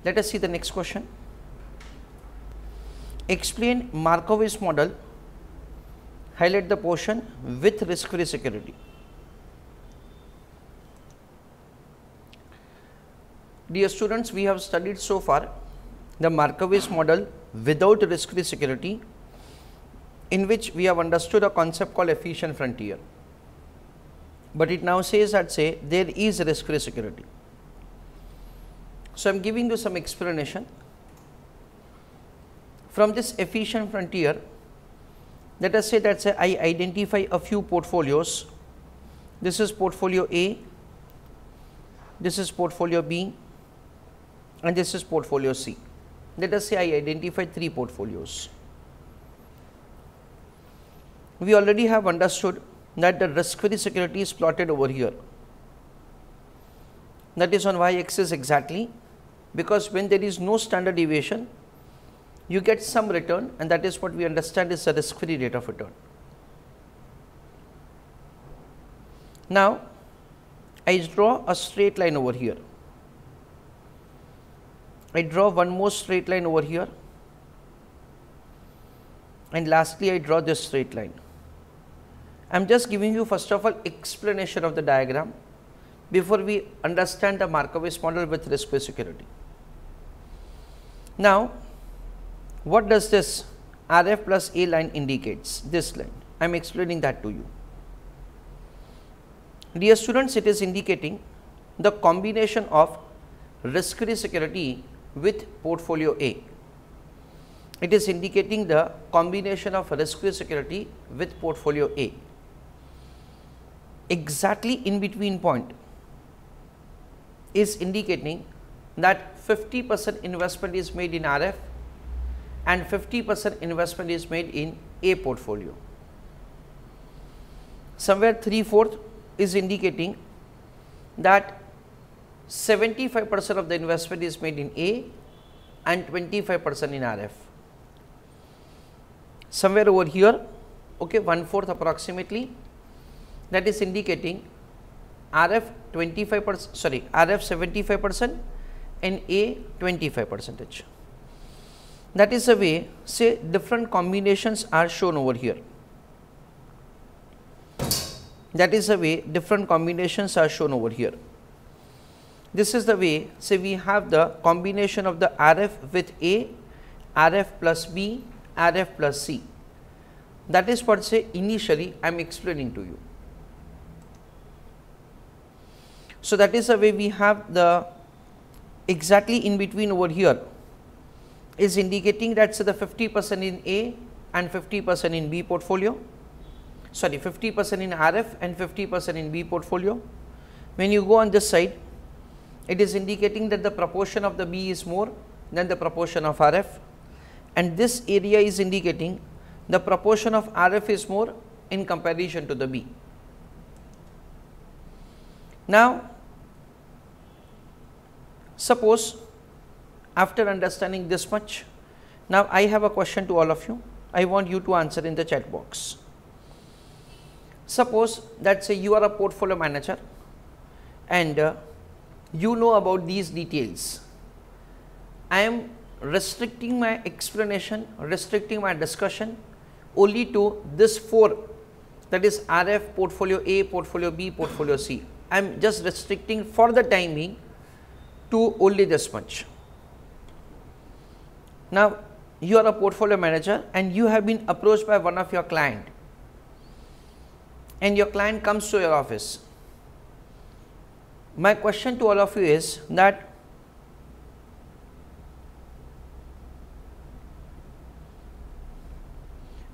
Let us see the next question. Explain Markowitz model, highlight the portion with risk-free security. Dear students, we have studied so far the Markowitz model without risk-free security, in which we have understood a concept called efficient frontier. But it now says that there is risk-free security. So, I am giving you some explanation. From this efficient frontier, let us say that I identify a few portfolios. This is portfolio A, this is portfolio B, and this is portfolio C. Let us say I identify 3 portfolios. We already have understood that the risk-free security is plotted over here. That is on y-axis exactly, because when there is no standard deviation, you get some return, and that is what we understand is the risk-free rate of return. Now, I draw a straight line over here. I draw one more straight line over here, and lastly I draw this straight line. I am just giving you first of all explanation of the diagram before we understand the Markowitz model with risk-free security. Now, what does this RF plus A line indicates? This line, I am explaining that to you. Dear students, it is indicating the combination of risk-free security with portfolio A. It is indicating the combination of risk-free security with portfolio A. Exactly in between point is indicating that 50% investment is made in RF and 50% investment is made in A portfolio. Somewhere 3/4 is indicating that 75% of the investment is made in A and 25% in RF. Somewhere over here, okay, 1/4 approximately, that is indicating RF 25%, sorry, RF 75% and A 25%. That is the way, say, different combinations are shown over here. That is the way different combinations are shown over here. This is the way, say, we have the combination of the RF with A, RF plus B, RF plus C. That is what, say, initially I am explaining to you. So, that is the way we have the exactly in between over here is indicating that, say, the 50% in A and 50% in B portfolio, sorry, 50% in RF and 50% in B portfolio. When you go on this side, it is indicating that the proportion of the B is more than the proportion of RF, and this area is indicating the proportion of RF is more in comparison to the B. Now, suppose after understanding this much, now I have a question to all of you. I want you to answer in the chat box. Suppose that, say, you are a portfolio manager and you know about these details. I am restricting my explanation, restricting my discussion only to this 4, that is RF, portfolio A, portfolio B, portfolio C. I am just restricting for the time being to only this much. Now, you are a portfolio manager and you have been approached by one of your client, and your client comes to your office. My question to all of you is that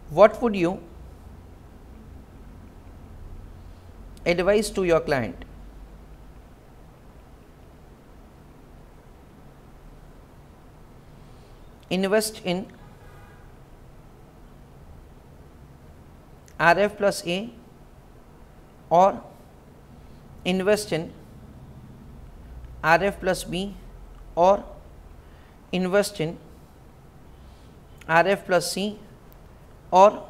what would you advise to your client? Invest in RF plus A or invest in RF plus B or invest in RF plus C or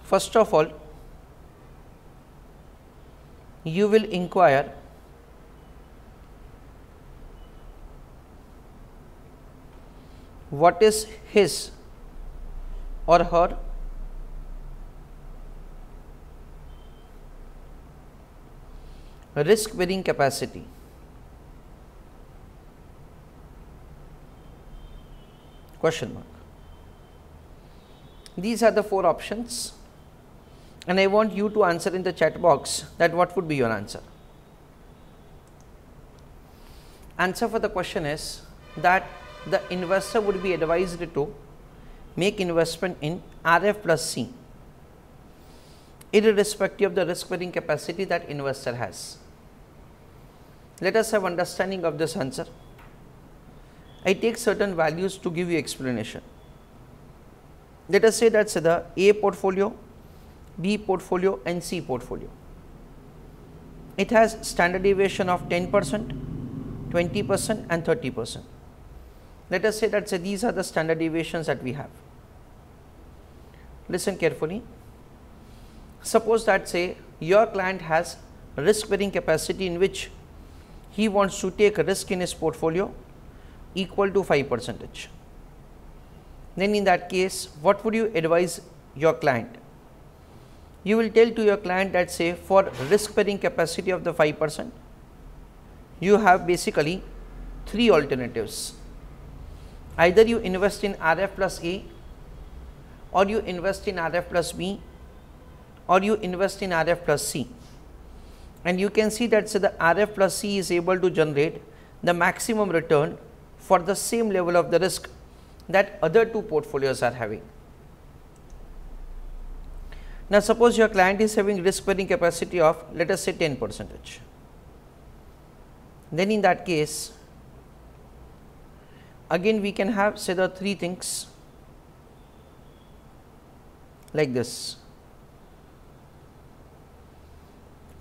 first of all you will inquire what is his or her risk bearing capacity. Question mark. These are the 4 options, and I want you to answer in the chat box that what would be your answer. Answer for the question is that the investor would be advised to make investment in RF plus C, irrespective of the risk bearing capacity that investor has. Let us have understanding of this answer. I take certain values to give you explanation. Let us say that's the A portfolio, B portfolio and C portfolio. It has standard deviation of 10%, 20% and 30%. Let us say that these are the standard deviations that we have. Listen carefully. Suppose that say your client has risk bearing capacity in which he wants to take a risk in his portfolio equal to 5%. Then in that case, what would you advise your client? You will tell to your client that say for risk bearing capacity of the 5%, you have basically 3 alternatives. Either you invest in RF plus A, or you invest in RF plus B, or you invest in RF plus C. And you can see that the RF plus C is able to generate the maximum return for the same level of the risk that other 2 portfolios are having. Now suppose your client is having risk bearing capacity of, let us say, 10%. Then in that case, again we can have say the 3 things like this.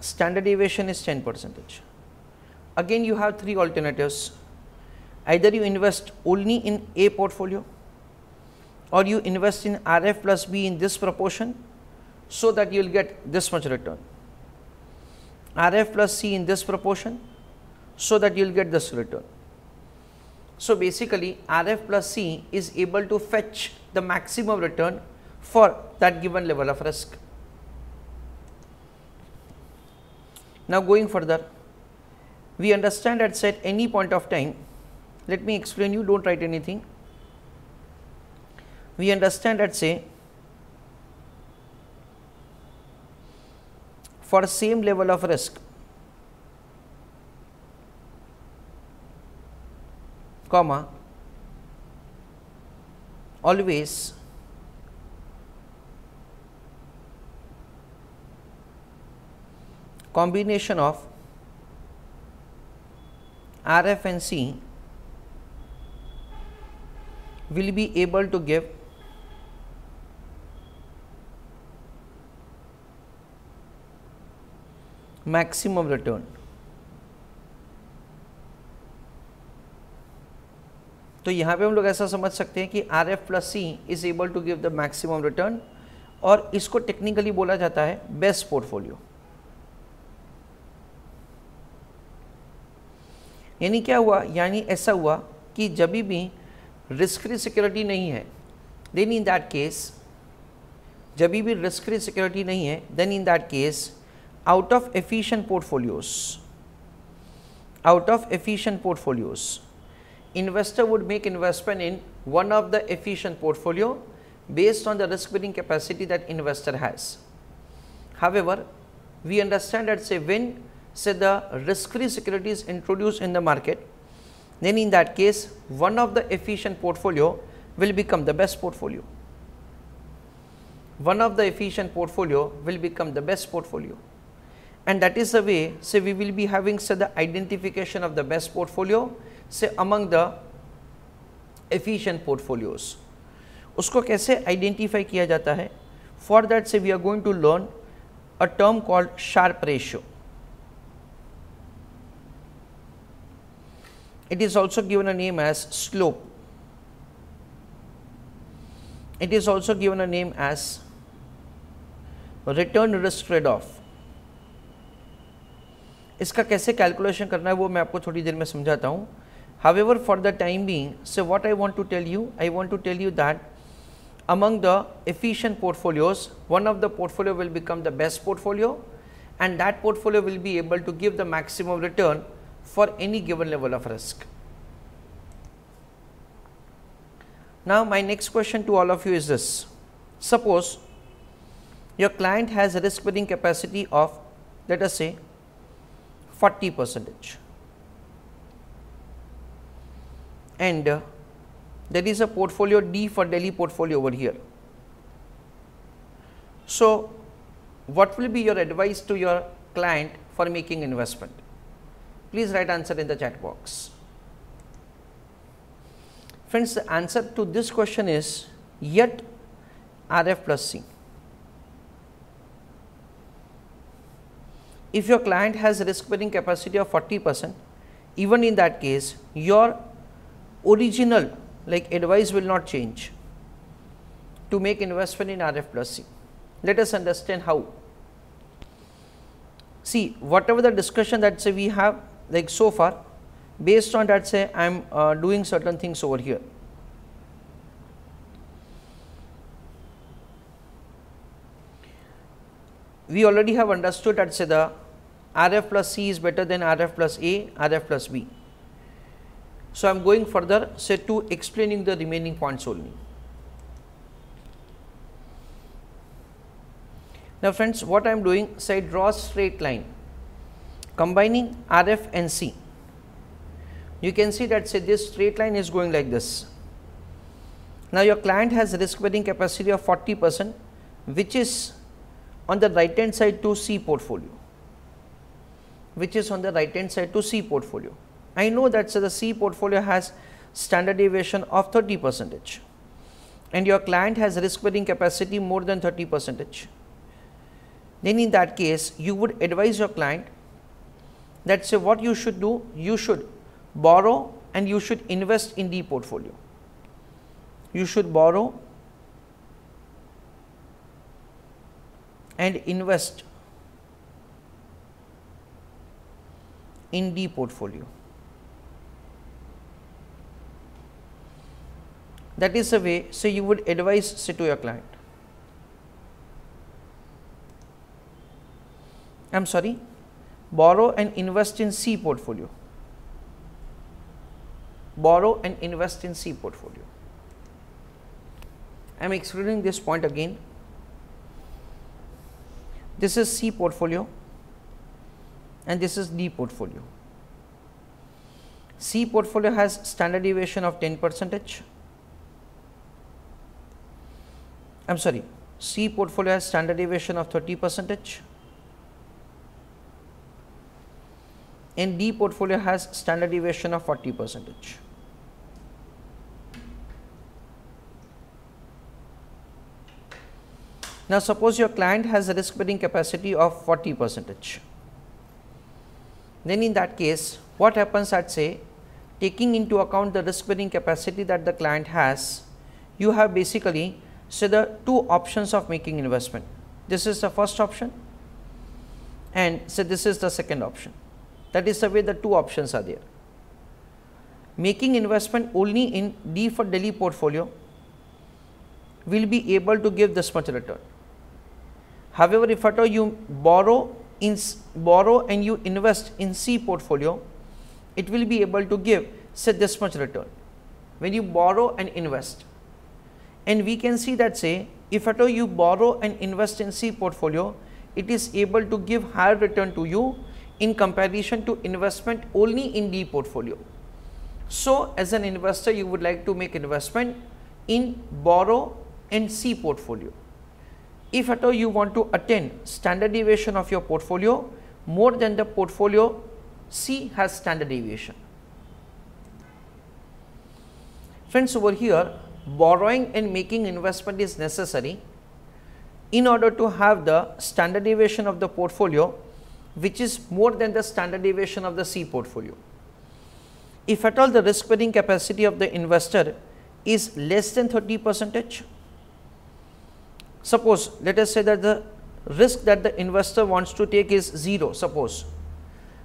Standard deviation is 10%. Again you have 3 alternatives. Either you invest only in A portfolio, or you invest in RF plus B in this proportion so that you will get this much return, RF plus C in this proportion so that you will get this return. So basically RF plus C is able to fetch the maximum return for that given level of risk. Now going further, we understand that at any point of time, let me explain you, don't write anything. We understand that say for same level of risk, comma, always combination of RF and C will be able to give maximum return. तो यहाँ पे हम लोग ऐसा समझ सकते हैं कि RF plus C is able to give the maximum return, और इसको टेक्निकली बोला जाता है बेस्ट पोर्टफोलियो। यानी क्या हुआ, यानी ऐसा हुआ कि जब भी रिस्क फ्री सिक्योरिटी नहीं है, देन इन दैट केस, जब भी रिस्क फ्री सिक्योरिटी नहीं है, then in that case out of efficient portfolios, investor would make investment in one of the efficient portfolio based on the risk bearing capacity that investor has. However, we understand that say when say the risk free security is introduced in the market, then in that case one of the efficient portfolio will become the best portfolio. One of the efficient portfolio will become the best portfolio. And that is the way say we will be having say the identification of the best portfolio say among the efficient portfolios. उसको कैसे identify किया जाता है? For that say we are going to learn a term called Sharpe ratio. It is also given a name as slope. It is also given a name as return risk trade-off. इसका कैसे calculation करना है वो मैं आपको थोड़ी देर में समझाता हूँ. However, for the time being, so what I want to tell you that among the efficient portfolios, one of the portfolio will become the best portfolio, and that portfolio will be able to give the maximum return for any given level of risk. Now, my next question to all of you is this: suppose your client has a risk bearing capacity of, let us say, 40%, and there is a portfolio D for Delhi portfolio over here. So, what will be your advice to your client for making investment? Please write answer in the chat box. Friends, the answer to this question is yet RF plus C. If your client has risk bearing capacity of 40%, even in that case, your original advice will not change to make investment in RF plus C. Let us understand how. See, whatever the discussion that we have so far, based on that I am doing certain things over here. We already have understood that the RF plus C is better than RF plus A, RF plus B. So, I am going further to explaining the remaining points only. Now, friends, what I am doing, I draw a straight line combining RF and C. You can see that this straight line is going like this. Now, your client has risk bearing capacity of 40%, which is on the right hand side to C portfolio, I know that the C portfolio has standard deviation of 30%, and your client has risk bearing capacity more than 30%. Then in that case, you would advise your client that what you should do, you should borrow and you should invest in D portfolio. You should borrow and invest in D portfolio. That is the way you would advise to your client. I am sorry, borrow and invest in C portfolio. Borrow and invest in C portfolio. I am excluding this point again. This is C portfolio and this is D portfolio. C portfolio has standard deviation of 10%. I am sorry, C portfolio has standard deviation of 30%. And D portfolio has standard deviation of 40%. Now, suppose your client has a risk bearing capacity of 40%. Then in that case, what happens at taking into account the risk bearing capacity that the client has, you have basically the two options of making investment. This is the first option and this is the second option. That is the way the two options are there. Making investment only in D for Delhi portfolio will be able to give this much return. However, if at all you borrow and you invest in C portfolio, it will be able to give this much return when you borrow and invest. And we can see that if at all you borrow and invest in C portfolio, it is able to give higher return to you in comparison to investment only in D portfolio. So, as an investor, you would like to make investment in borrow and C portfolio. If at all you want to attain standard deviation of your portfolio more than the portfolio C has standard deviation. Friends, over here, borrowing and making investment is necessary in order to have the standard deviation of the portfolio which is more than the standard deviation of the C portfolio. If at all the risk bearing capacity of the investor is less than 30%, suppose let us say that the risk that the investor wants to take is 0, suppose,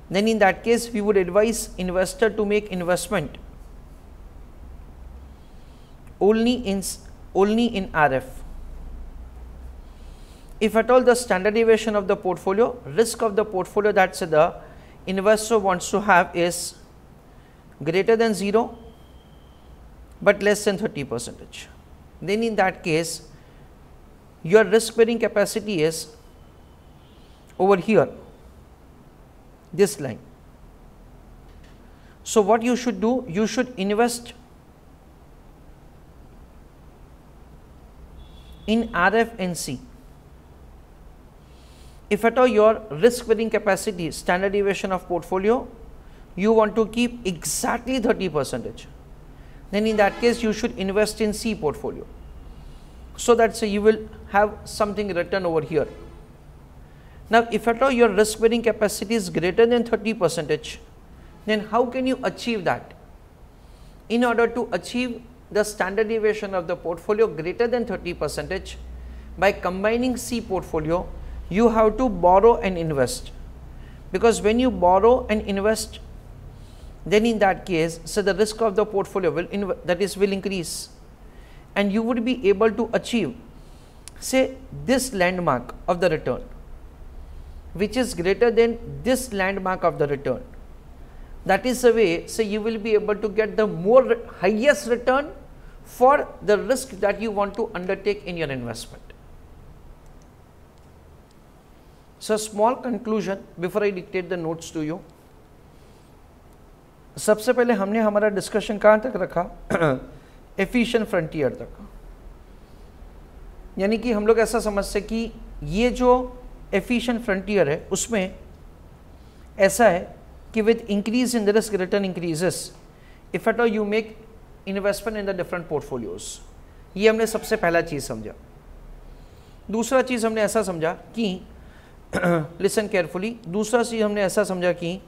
then in that case we would advise investor to make investment only in RF. If at all the standard deviation of the portfolio, risk of the portfolio that the investor wants to have is greater than 0 but less than 30%, then in that case your risk bearing capacity is over here, this line. So what you should do, you should invest in RF and C. If at all your risk bearing capacity, standard deviation of portfolio, you want to keep exactly 30%, then in that case you should invest in C portfolio, so that you will have something written over here. Now if at all your risk bearing capacity is greater than 30%, then how can you achieve that? In order to achieve the standard deviation of the portfolio greater than 30%, by combining C portfolio, you have to borrow and invest, because when you borrow and invest, then in that case, so the risk of the portfolio will increase, and you would be able to achieve, say, this landmark of the return, which is greater than this landmark of the return. That is the way, so you will be able to get the highest return for the risk that you want to undertake in your investment. So small conclusion before I dictate the notes to you. सबसे पहले हमने हमारा discussion कहाँ तक रखा? Efficient frontier तक, यानी कि हम लोग ऐसा समझते कि ये जो एफिशिएंट फ्रंटियर है उसमें ऐसा है कि with increase in the risk return increases if at all you make investment in the different portfolios. ये हमने सबसे पहला चीज़ समझा. दूसरा चीज़ हमने ऐसा समझा कि लिसन केयरफुली, दूसरा चीज़ हमने ऐसा समझा कि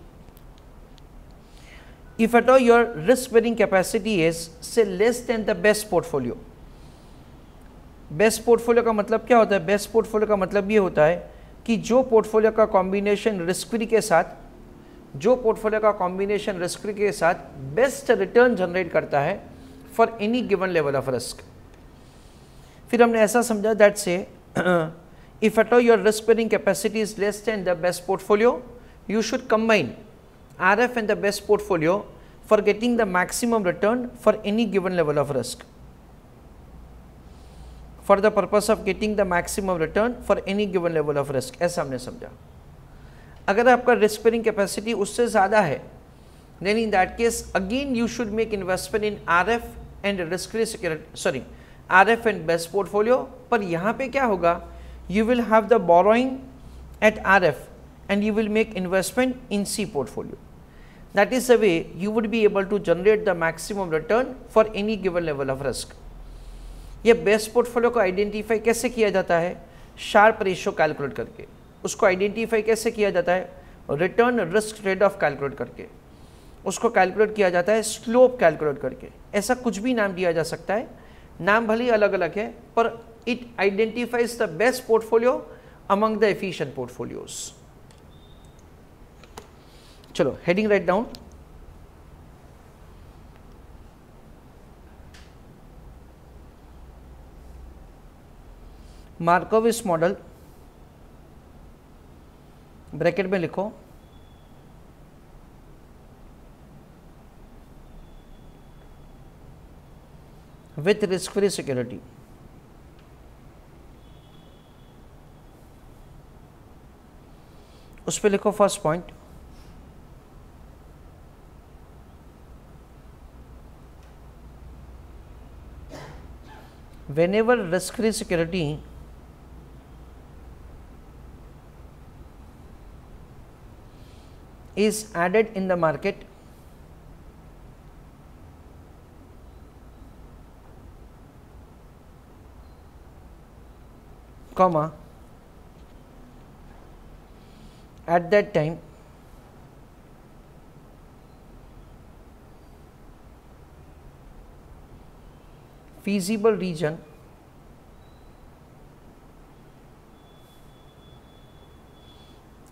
if at all your risk bearing capacity is say less than the best portfolio. Best portfolio का मतलब क्या होता है? बेस्ट पोर्टफोलियो का मतलब ये होता है कि जो पोर्टफोलियो का कॉम्बिनेशन रिस्क फ्री के साथ, जो पोर्टफोलियो का कॉम्बिनेशन रिस्क फ्री के साथ बेस्ट रिटर्न जनरेट करता है for any given level of risk. फिर हमने ऐसा समझा दैट से if at all your risk bearing capacity is less than the best portfolio, you should combine RF and the best portfolio for getting the maximum return for any given level of risk. For the purpose of getting the maximum return for any given level of risk, ऐसा हमने समझा. अगर आपका risk bearing capacity उससे ज़्यादा है, then in that case again you should make investment in RF and risk free security, RF and best portfolio. पर यहाँ पे क्या होगा? You will have the borrowing at RF and you will make investment in C portfolio. That is the way you would be able to generate the maximum return for any given level of risk. ये best portfolio को identify कैसे किया जाता है? Sharpe ratio calculate करके. उसको identify कैसे किया जाता है? Return risk trade off calculate करके. उसको कैलकुलेट किया जाता है स्लोप कैलकुलेट करके. ऐसा कुछ भी नाम दिया जा सकता है, नाम भले ही अलग अलग है, पर it identifies the best portfolio among the efficient portfolios. चलो heading write down. Markowitz model bracket में लिखो विथ रिस्क फ्री सिक्योरिटी. उस पर लिखो first point, whenever risk free security is added in the market, comma, at that time feasible region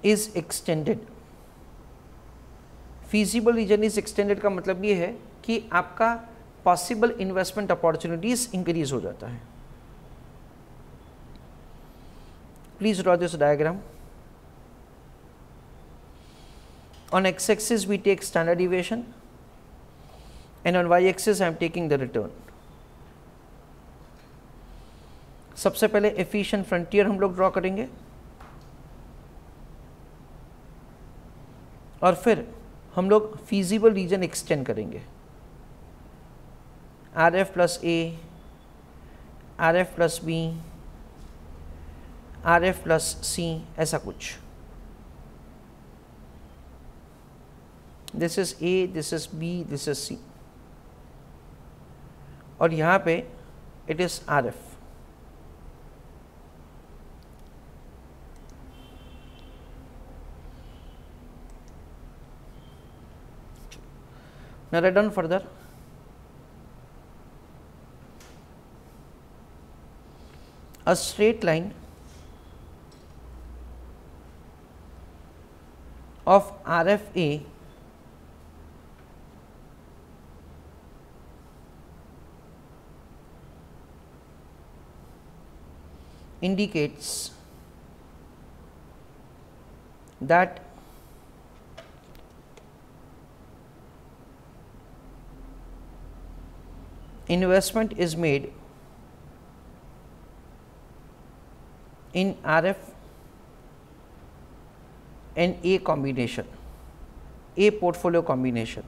is extended. Feasible reason is extended का मतलब ये है कि आपका पॉसिबल इन्वेस्टमेंट अपॉर्चुनिटीज इंक्रीज हो जाता है. Please draw this diagram. On x-axis we take standard deviation and on y-axis I am taking the return. सबसे पहले efficient frontier हम लोग ड्रॉ करेंगे और फिर हम लोग feasible region extend करेंगे. RF plus A, RF plus B, RF plus C, ऐसा कुछ. This is A, this is B, this is C और यहाँ पे it is R F. Now write down further. A straight line of RFA indicates that investment is made in RF and A combination, A portfolio combination.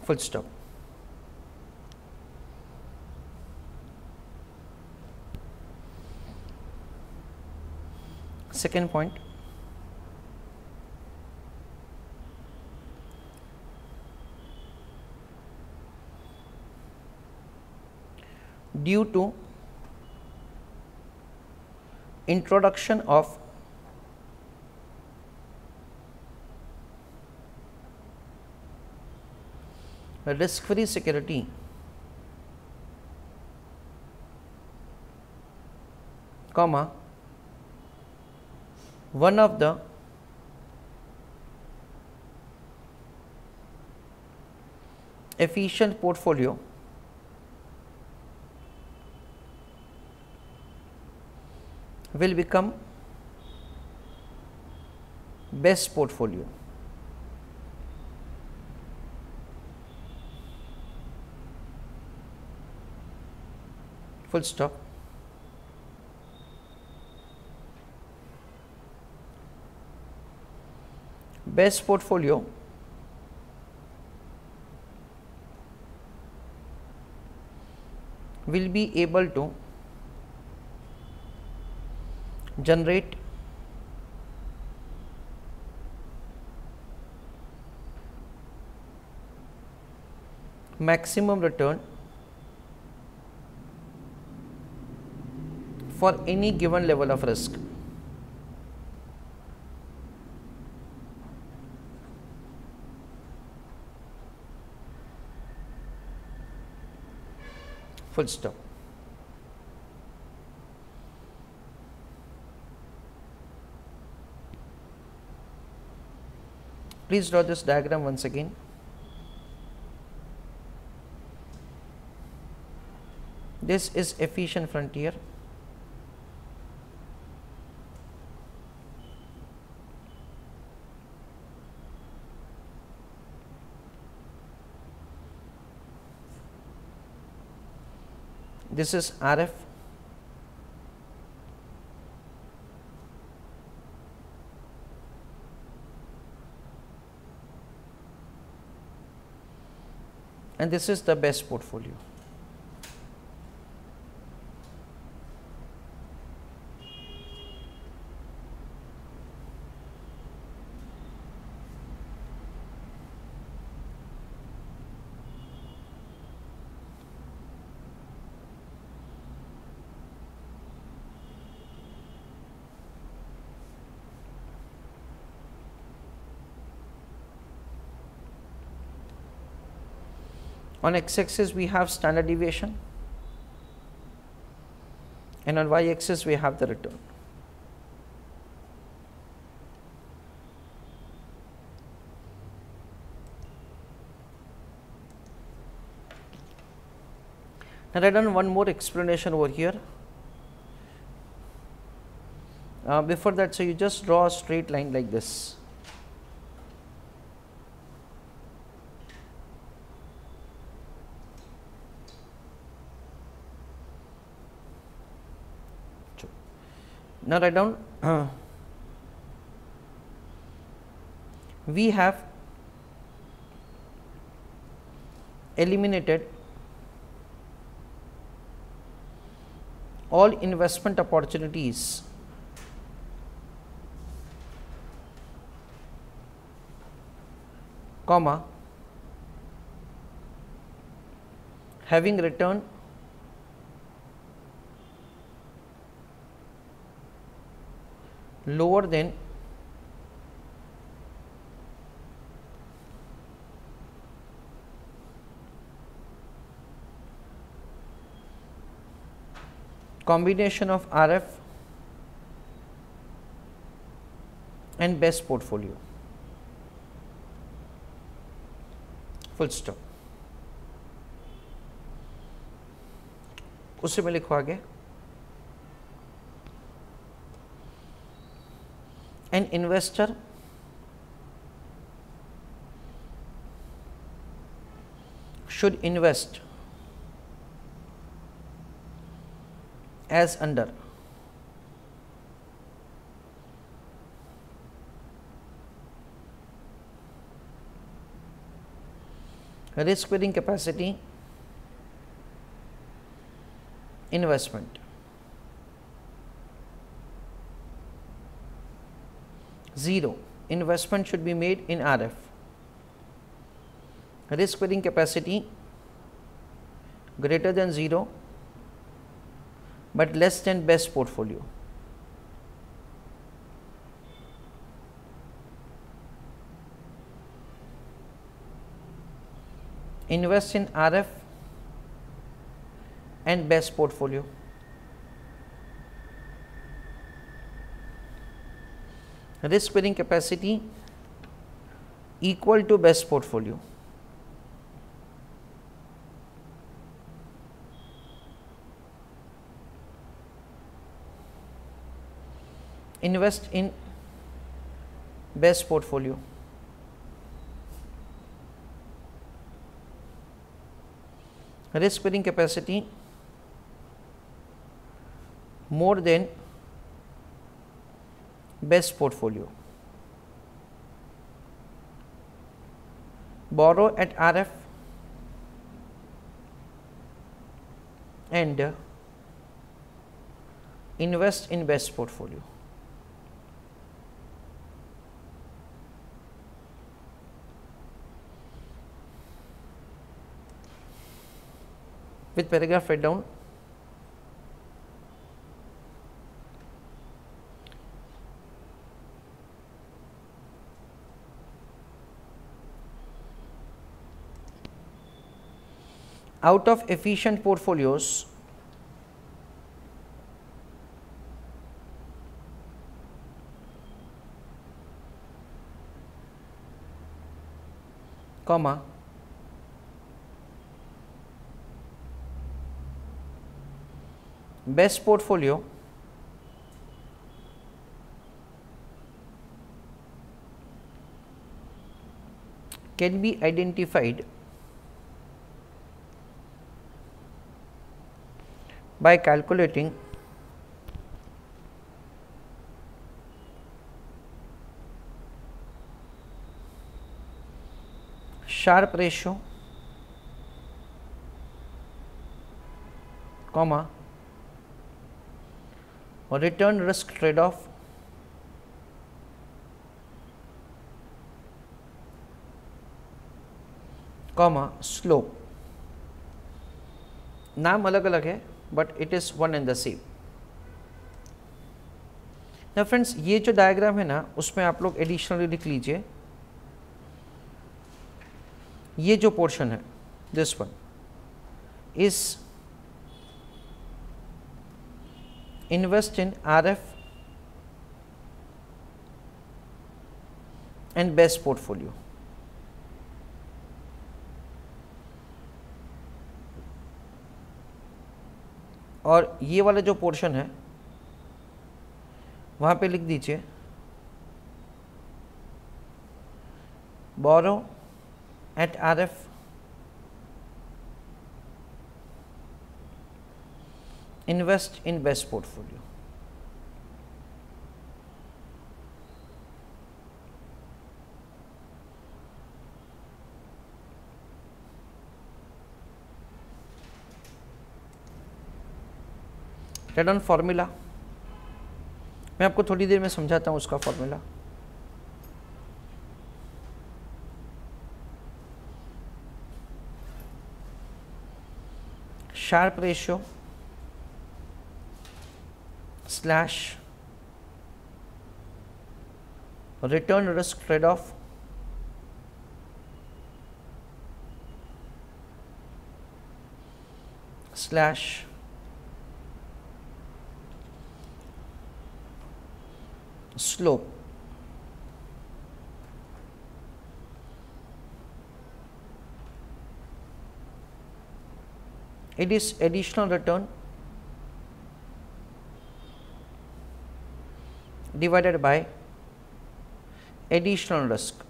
Full stop. Second point, due to introduction of risk-free security comma one of the efficient portfolio will become best portfolio. Full stop. Best portfolio will be able to generate maximum return for any given level of risk. Full stop. Please draw this diagram once again. This is efficient frontier. This is RF. And this is the best portfolio. On x-axis we have standard deviation and on y axis we have the return. Now, I done one more explanation over here. Before that, so you just draw a straight line like this. Now, write down we have eliminated all investment opportunities comma having return lower than combination of RF and best portfolio, full stop. उसी में लिखो आगे, an investor should invest as under risk bearing capacity investment. 0, investment should be made in RF. Risk bearing capacity greater than 0 but less than best portfolio. Invest in RF and best portfolio. Risk bearing capacity equal to best portfolio. Invest in best portfolio. Risk bearing capacity more than best portfolio. Borrow at RF and invest in best portfolio. With paragraph write down, out of efficient portfolios comma best portfolio can be identified by calculating Sharpe ratio comma return risk trade off comma slope. नाम अलग अलग है but it is one and the same. ना friends, ये जो diagram है ना उसमें आप लोग एडिशनली लिख लीजिए, ये जो पोर्शन है this one is invest in RF and best portfolio. और ये वाला जो पोर्शन है वहाँ पे लिख दीजिए borrow at RF invest in best portfolio. Return formula मैं आपको थोड़ी देर में समझाता हूँ उसका formula. Sharpe ratio slash return risk trade off slash slope. It is additional return divided by additional risk.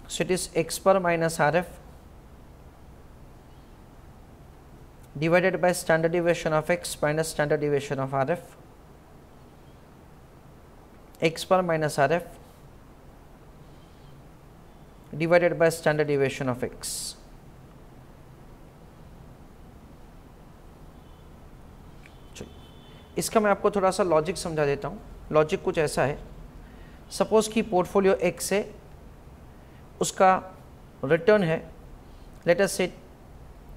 So, it is x per minus RF divided by standard deviation of x minus standard deviation of RF, x per minus RF divided by standard deviation of x. इसका मैं आपको थोड़ा सा logic समझा देता हूँ. Logic कुछ ऐसा है, सपोज कि पोर्टफोलियो x है, उसका रिटर्न है लेट अस से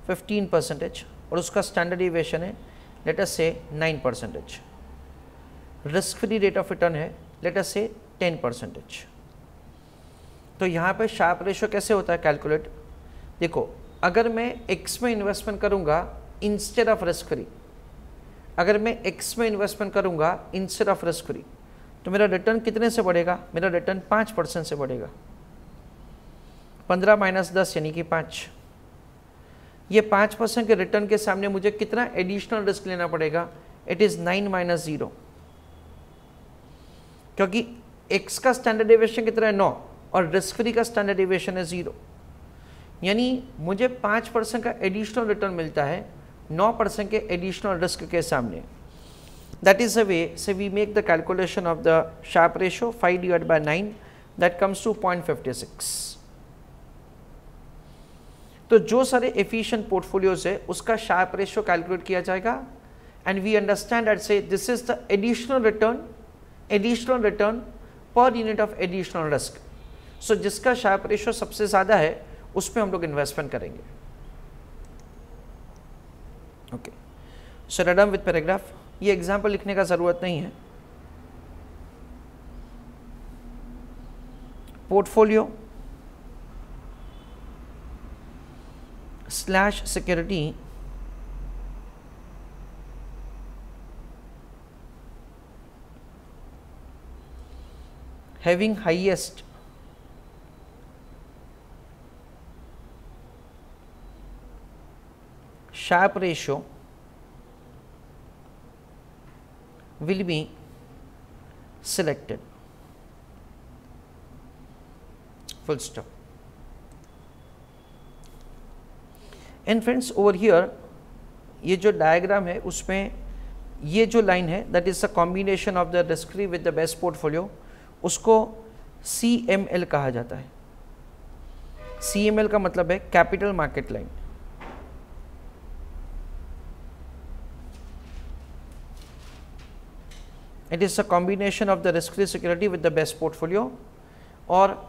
15% और उसका स्टैंडर्ड डिविएशन है लेट अस से 9%. Risk free rate of return है लेट अस से 10%. तो यहाँ पे शार्प रेशियो कैसे होता है कैलकुलेट. देखो, अगर मैं x में इन्वेस्टमेंट करूँगा इंस्टेड ऑफ रिस्क फ्री, अगर मैं x में इन्वेस्टमेंट करूँगा इंस्टेड ऑफ रिस्क फ्री, तो मेरा रिटर्न कितने से बढ़ेगा. मेरा रिटर्न 5% से बढ़ेगा. 15 माइनस 10 यानी कि 5. ये 5% के रिटर्न के सामने मुझे कितना एडिशनल रिस्क लेना पड़ेगा. इट इज़ 9 माइनस 0, क्योंकि x का स्टैंडर्ड डेविएशन कितना है 9 और रिस्क फ्री का स्टैंडर्ड डेविएशन है 0. यानी मुझे 5% का एडिशनल रिटर्न मिलता है 9% के एडिशनल रिस्क के सामने. दैट इज द वे से we make the calculation of the Sharpe ratio 5 divide by 9 that comes to 0.56. तो जो सारे एफिशिएंट पोर्टफोलियोज है उसका शार्प रेशियो कैलकुलेट किया जाएगा एंड वी अंडरस्टैंड दैट से this is the additional return per unit of additional risk. So जिसका Sharpe ratio सबसे ज़्यादा है उसमें हम लोग इन्वेस्टमेंट करेंगे. Okay, so redeem with paragraph. ये एग्जाम्पल लिखने का ज़रूरत नहीं है. Portfolio slash security having highest Sharpe ratio will be selected. Full stop. And friends, over here ये जो डायग्राम है उसमें ये जो लाइन है that is the combination of the risk free with the best portfolio, उसको CML कहा जाता है. CML का मतलब है capital market line. It is the combination of the risk free security with the best portfolio. और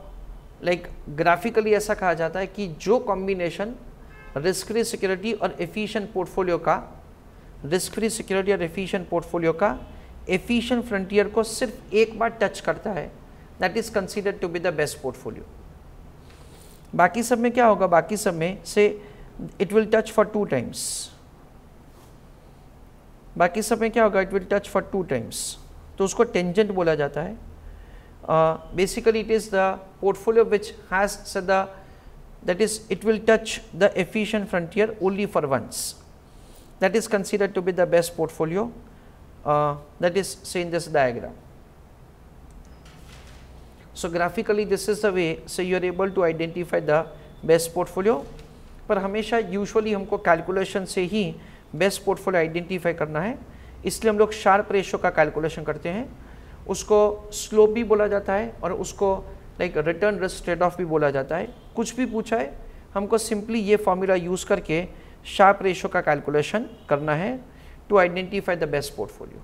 like graphically ऐसा कहा जाता है कि जो कॉम्बिनेशन रिस्क फ्री सिक्योरिटी और एफिशिएंट पोर्टफोलियो का, रिस्क फ्री सिक्योरिटी और एफिशिएंट पोर्टफोलियो का एफिशिएंट फ्रंटियर को सिर्फ एक बार टच करता है, that is considered to be the best portfolio. बाकी सब में क्या होगा, बाकी सब में से it will touch for 2 times. बाकी सब में क्या होगा, it will touch for 2 times, तो उसको टेंजेंट बोला जाता है. Basically it is the portfolio which has the, that is it will touch the efficient frontier only for once. That is considered to be the best portfolio, that is say in this diagram. So graphically this is the way, so you are able to identify the best portfolio. पर हमेशा usually हमको calculation से ही best portfolio identify करना है, इसलिए हम लोग sharp ratio का कैलकुलेशन करते हैं. उसको स्लोप भी बोला जाता है और उसको like return risk trade off भी बोला जाता है. कुछ भी पूछा है हमको सिंपली ये फॉर्मूला यूज़ करके शार्प रेशो का कैलकुलेशन करना है to identify the best portfolio.